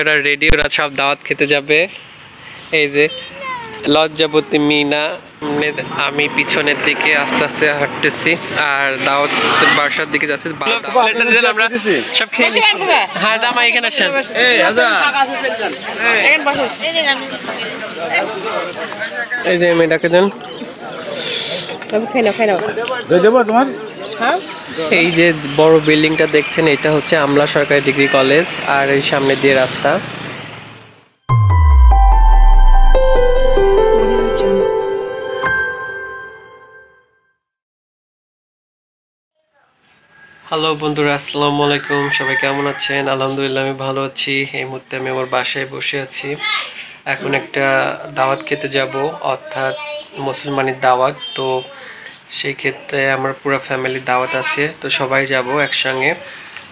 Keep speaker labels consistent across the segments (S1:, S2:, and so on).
S1: ওরা রেডি, ওরা সব দাওয়াত খেতে যাবে। এই যে লজ্জাবতী মিনা, আমি পিছনের দিকে আস্তে আস্তে হাঁটতেছি আর দাওয়াতের বাসার দিকে যাচ্ছি। আমরা সব খেয়ে নিচ্ছি। হ্যাঁ জামা এখানে আসেন। এই যে মেয়েটাকে দেন। এই যে বড় বিল্ডিংটা দেখছেন, এটা হচ্ছে আমলা সরকারি ডিগ্রি কলেজ আর এই সামনে দিয়ে রাস্তা। হ্যালো বন্ধুরা, আসসালামু আলাইকুম। সবাই কেমন আছেন? আলহামদুলিল্লাহ আমি ভালো আছি। এই মুহূর্তে আমি আমার বাসায় বসে আছি। এখন একটা দাওয়াত খেতে যাব, অর্থাৎ মুসলমানের দাওয়াত। তো সেই ক্ষেত্রে আমার পুরো ফ্যামিলির দাওয়াত আছে, তো সবাই যাব একসঙ্গে।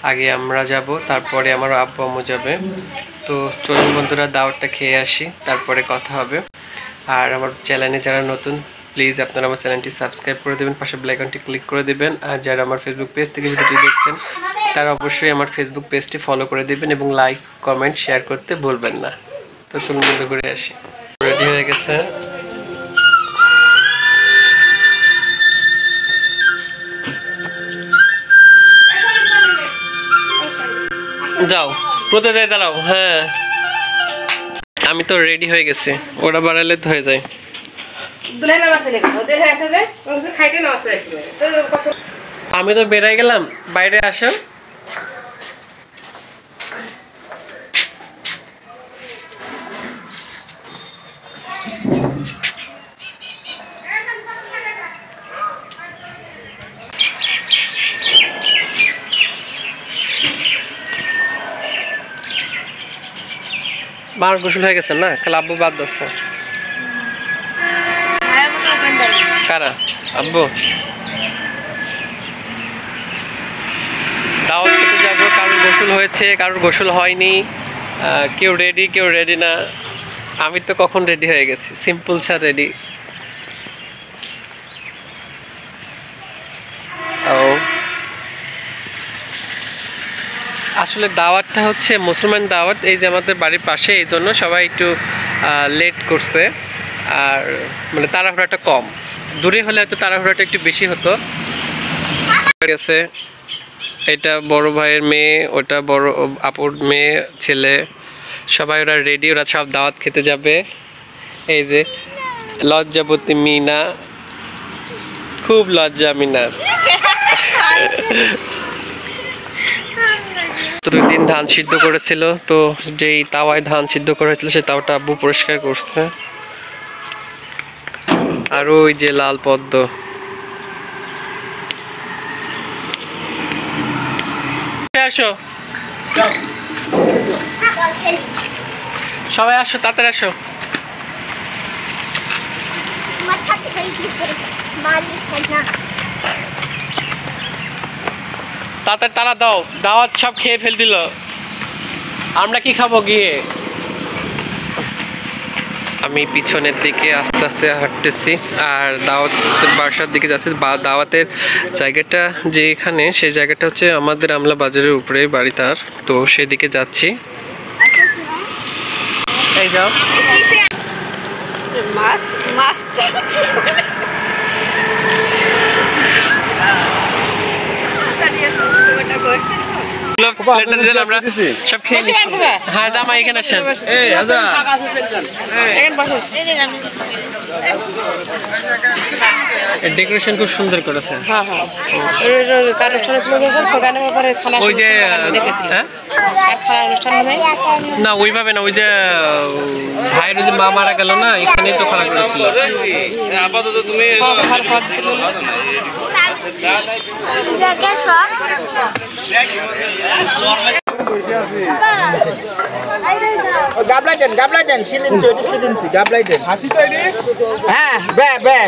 S1: আগে আমরা যাব, তারপরে আমার আব্বু আম্মু যাবে। তো চলুন বন্ধুরা, দাওয়াতটা খেয়ে আসি, তারপরে কথা হবে। আর আমার চ্যানেলে যারা নতুন, প্লিজ আপনারা আমার চ্যানেলটি সাবস্ক্রাইব করে দেবেন, পাশে বেল আইকনটি ক্লিক করে দেবেন। আর যারা আমার ফেসবুক পেজ থেকে ভিডিওটি দেখছেন, তারা অবশ্যই আমার ফেসবুক পেজটি ফলো করে দেবেন এবং লাইক কমেন্ট শেয়ার করতে ভুলবেন না। তো চলুন বন্ধু করে আসি। রেডি হয়ে গেছে। যাও প্রতে যাই, দাঁড়াও। হ্যাঁ আমি তো রেডি হয়ে গেছি, ওরা বাড়ালে তো হয়ে যায়। আমি তো বেড়াই গেলাম, বাইরে আসো। মার গোসল হয়ে গেছে না? কাল আব্বু বাদ দিচ্ছে। কারা? আব্বু। দাওয়াত খেতে যাবো, কারোর গোসল হয়েছে, কারোর গোসল হয়নি, কেউ রেডি কেউ রেডি না। আমি তো কখন রেডি হয়ে গেছি, সিম্পল ছা রেডি। ও আসলে দাওয়াতটা হচ্ছে মুসলমান দাওয়াত, এই যে আমাদের বাড়ির পাশে, এই জন্য সবাই একটু লেট করছে। আর মানে তাড়াহুড়াটা কম, দূরে হলে হয়তো তাড়াহুড়াটা একটু বেশি হতো। গেছে, এটা বড় ভাইয়ের মেয়ে, ওটা বড় আপুর মেয়ে ছেলে, সবাই ওরা রেডি, ওরা সব দাওয়াত খেতে যাবে। এই যে লজ্জাবতী মিনা, খুব লজ্জা মিনার। তো 2 দিন ধান সিদ্ধ করেছিল, তো যেই তাওয়ায় ধান সিদ্ধ করেছিল সেই তাওয়াটা আব্বু পরিষ্কার করছে। আর ওই যে লাল পদ্ম, আসো সবাই আসো, তাড়াতাড়ি আসো। তাড়াতাড়ি তারা দাও, দাওয়াত সব খেয়ে ফেল দিল, আমরা কি খাবো গিয়ে। আমি পিছনের দিকে আস্তে আস্তে হাঁটতেছি আর দাওয়াতের বাসার দিকে যাচ্ছি। দাওয়াতের জায়গাটা যেখানে, সেই জায়গাটা হচ্ছে আমাদের আমলা বাজারের উপরে বাড়ি তার, তো সেদিকে যাচ্ছি। এই যাও আমরা সব খেয়ে নিচ্ছি। হ্যাঁ জামা এখানে আসেন। ডেকোরেশন খুব সুন্দর করেছে। ওই যে না ওইভাবে না, ওই যে ভাইয়ের যে মা মারা গেল না, এখানেই তো খারাপ করেছিল। আপাতত তুমি
S2: গাবলাই দেন সিলিন্সি গাবলাই দেন। হ্যাঁ বে বে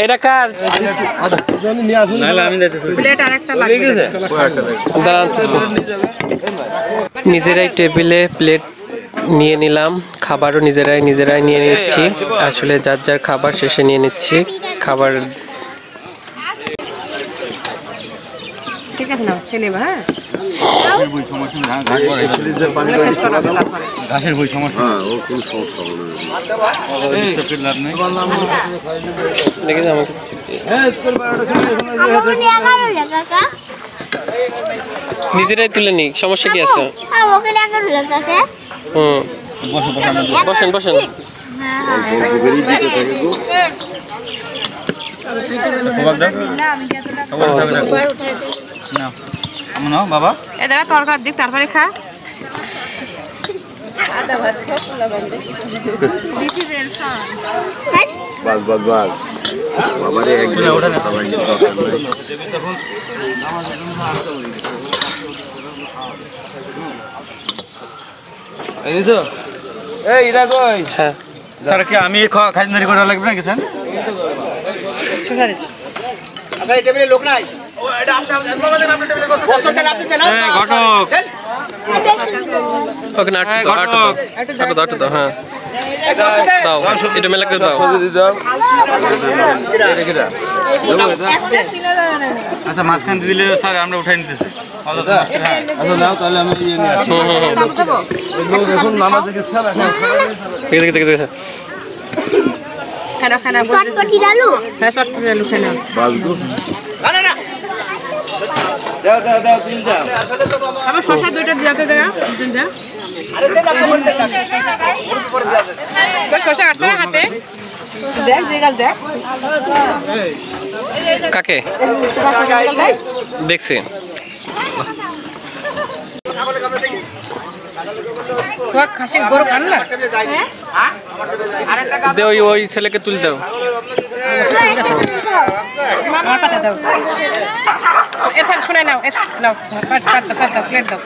S1: এটা কার?
S2: আমি
S1: নিজেরাই টেবিলে প্লেট নিয়ে নিলাম, খাবারও নিজেরাই নিয়ে নিচ্ছি। আসলে যার যার খাবার শেষে নিয়ে নিচ্ছি খাবার।
S3: ঠিক আছে না খেলে হ্যাঁ
S4: ঘাসের বই সমস্যা
S1: দেখে আমাকে নিজেরাই তুলে নি, সমস্যা কি আছে? বসেন বসেন।
S4: বাবা
S3: এ দাঁড়া তরকার দিক তারপরে খা।
S5: বাস বাস বাস বাবারে একদিন সবাই দরকার নাই।
S2: এই ইরা কই
S1: হ্যাঁ
S4: স্যার কি আমি খাজনারি করা লাগবে না স্যার?
S2: আচ্ছা এই টেবিলে লোক নাই বসতে দেন আপনি দেন
S4: ঘটক
S1: ওকে না আটু দাও হ্যাঁ দাও, এটা মেলা করে দাও।
S4: আচ্ছা মাঝখান দিলে স্যার আমরা উঠাই নিতেছি।
S5: আচ্ছা নাও তাহলে আমি ইয়ে নিয়ে আসি। দেখুন নামাজ থেকে
S1: দেখে
S3: খানা খানা চটপটি আলু হ্যাঁ চটপটি আলু খানা
S5: বাসগু
S4: দাও তিনটা
S3: আবার শসা দুইটা দিয়াতে দেয়া তিনটা শসা কাটছে না হাতে দেখ যে গাল দেখ
S1: কাকে দেখছি
S3: খাসির গরু খান না
S1: দে ওই ছেলেকে তুলে দাও।
S3: আমার পাতা দাও এরফান শুনে নাও নাও পাত প্লেট দাও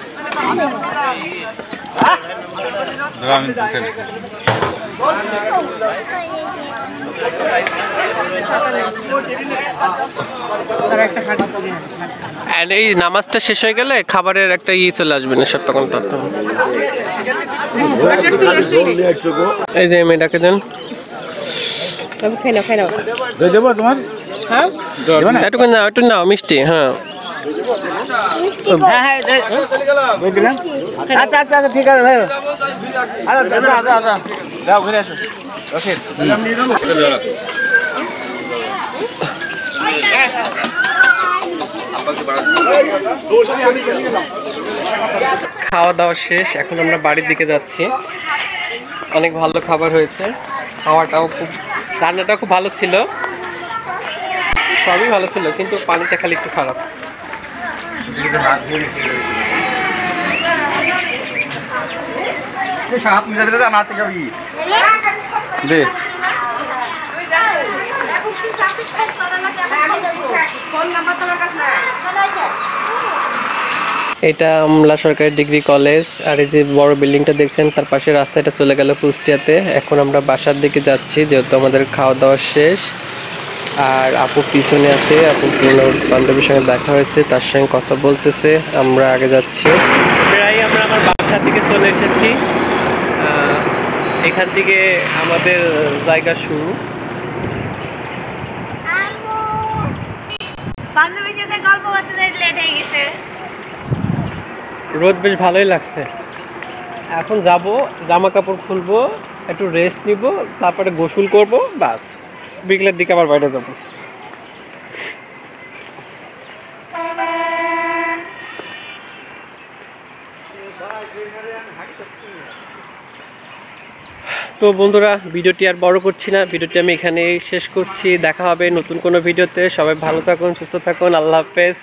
S4: আমি উঠাই নিতেছি।
S3: তার একটা খাট
S1: আর এই নামাজটা শেষ হয়ে গেলে খাবারের একটা চলে আসবে না সব তখন এই যে মেয়েটাকে দেন
S3: খেয়ে নাও
S4: দেবো তোমার
S3: হ্যাঁ
S1: একটু নাও মিষ্টি। হ্যাঁ
S2: হ্যাঁ বুঝলেন আচ্ছা আচ্ছা আচ্ছা ঠিক আছে ভাই আচ্ছা যাও ঘুরে আসো ওকে
S1: খাওয়া দাওয়া শেষ, এখন আমরা বাড়ির দিকে যাচ্ছি। অনেক ভালো খাবার হয়েছে, খাওয়াটাও রান্নাটাও খুব ভালো ছিল, সবই ভালো ছিল, কিন্তু পানিটা খালি একটু খারাপ।
S4: দে
S1: এটা আমলা সরকারি ডিগ্রি কলেজ, আর এই যে বড় বিল্ডিংটা দেখছেন তার পাশে রাস্তাটা চলে গেল কুষ্টিয়াতে। এখন আমরা বাসার দিকে যাচ্ছি, যেহেতু আমাদের খাওয়া দাওয়া শেষ। আর আপু পিছনে আছে, আপু বান্ধবীর সঙ্গে দেখা হয়েছে, তার সঙ্গে কথা বলতেছে। আমরা আগে যাচ্ছি, প্রায় আমরা আমার বাসার দিকে চলে এসেছি। এখান থেকে আমাদের জায়গা শুরু।
S6: বান্ধবীর সাথে গল্প করতে লেট হয়ে গেছে।
S1: রোদ বেশ ভালোই লাগছে। এখন যাব, জামা কাপড় খুলবো, একটু রেস্ট নিব, তারপরে গোসল করব, বাস বিকেলের দিকে আবার বাইরে যাব। তো বন্ধুরা, ভিডিওটি আর বড় করছি না, ভিডিওটি আমি এখানেই শেষ করছি। দেখা হবে নতুন কোনো ভিডিওতে। সবাই ভালো থাকুন, সুস্থ থাকুন, আল্লাহ হাফেজ।